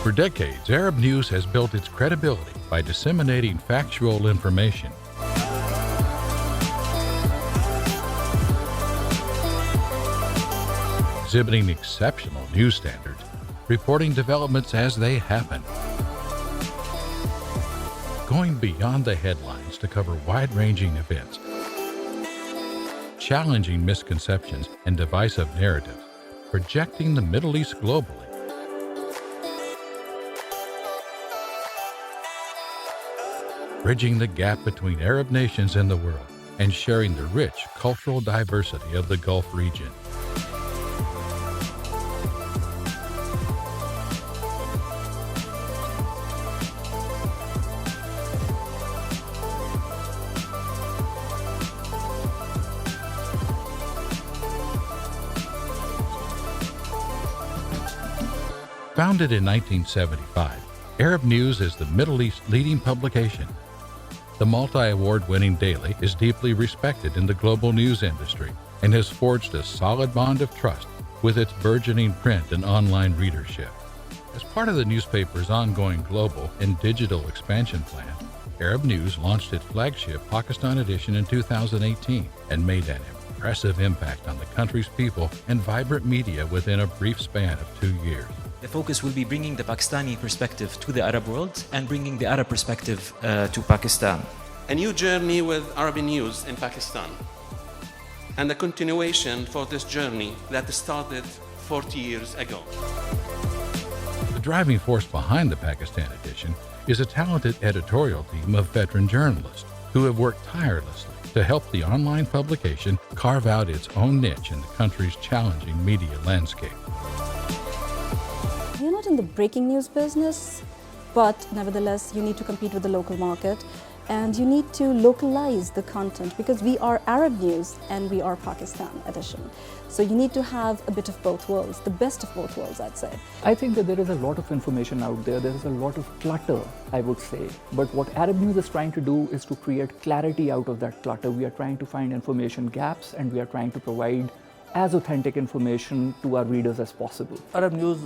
For decades, Arab News has built its credibility by disseminating factual information. Exhibiting exceptional news standards, reporting developments as they happen. Going beyond the headlines to cover wide-ranging events. Challenging misconceptions and divisive narratives, projecting the Middle East globally. Bridging the gap between Arab nations and the world, and sharing the rich cultural diversity of the Gulf region. Founded in 1975, Arab News is the Middle East's leading publication. The multi-award-winning daily is deeply respected in the global news industry and has forged a solid bond of trust with its burgeoning print and online readership. As part of the newspaper's ongoing global and digital expansion plan, Arab News launched its flagship Pakistan edition in 2018 and made an impressive impact on the country's people and vibrant media within a brief span of 2 years. The focus will be bringing the Pakistani perspective to the Arab world and bringing the Arab perspective to Pakistan. A new journey with Arabic news in Pakistan, and a continuation for this journey that started 40 years ago. The driving force behind the Pakistan edition is a talented editorial team of veteran journalists who have worked tirelessly to help the online publication carve out its own niche in the country's challenging media landscape. You're not in the breaking news business, but nevertheless, you need to compete with the local market and you need to localize the content because we are Arab News and we are Pakistan edition. So you need to have a bit of both worlds, the best of both worlds, I'd say. I think that there is a lot of information out there. There is a lot of clutter, I would say. But what Arab News is trying to do is to create clarity out of that clutter. We are trying to find information gaps and we are trying to provide as authentic information to our readers as possible. Arab News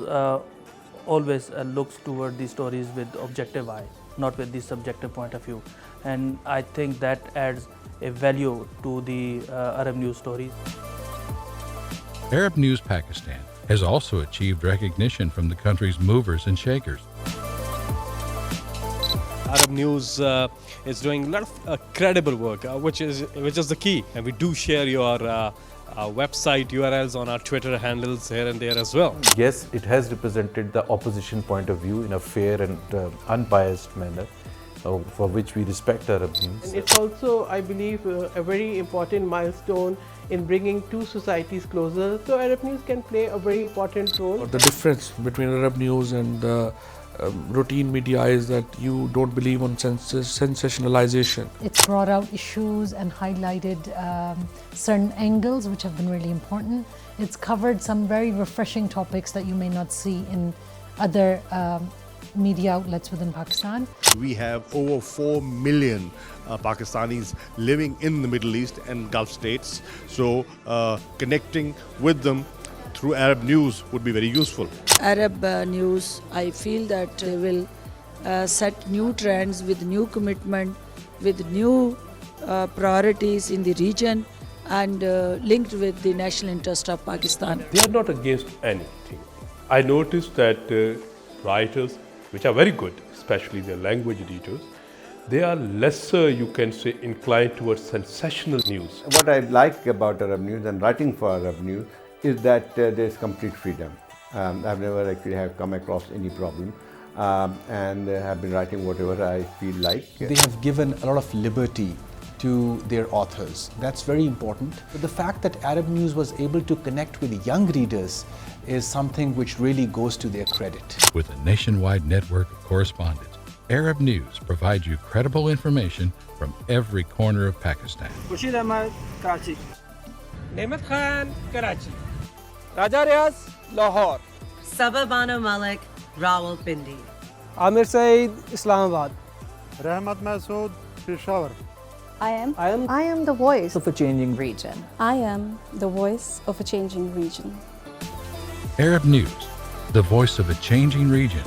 always looks toward these stories with objective eye, not with the subjective point of view. And I think that adds a value to the Arab News stories. Arab News Pakistan has also achieved recognition from the country's movers and shakers. Arab News is doing a lot of credible work, which is the key. And we do share your website URLs on our Twitter handles here and there as well. Yes, it has represented the opposition point of view in a fair and unbiased manner, for which we respect Arab News. And it's also, I believe, a very important milestone in bringing two societies closer. So Arab News can play a very important role. The difference between Arab News and routine media is that you don't believe on sensationalization. It's brought out issues and highlighted certain angles which have been really important. It's covered some very refreshing topics that you may not see in other media outlets within Pakistan. We have over 4 million Pakistanis living in the Middle East and Gulf states. So connecting with them through Arab News would be very useful. Arab News, I feel that they will set new trends with new commitment, with new priorities in the region and linked with the national interest of Pakistan. They are not against anything. I noticed that writers, which are very good, especially their language editors, they are lesser, you can say, inclined towards sensational news. What I like about Arab News and writing for Arab News is that there is complete freedom. I've never actually have come across any problem and have been writing whatever I feel like. They have given a lot of liberty to their authors. That's very important. But the fact that Arab News was able to connect with young readers is something which really goes to their credit. With a nationwide network of correspondents, Arab News provides you credible information from every corner of Pakistan. Khurshid Ahmed, Karachi. Nemat Khan, Karachi. Raja Riaz, Lahore. Sabah Bano Malik, Rawalpindi. Amir Saeed, Islamabad. Rahmat Masood, Peshawar. I am the voice of a changing region. I am the voice of a changing region. Arab News, the voice of a changing region.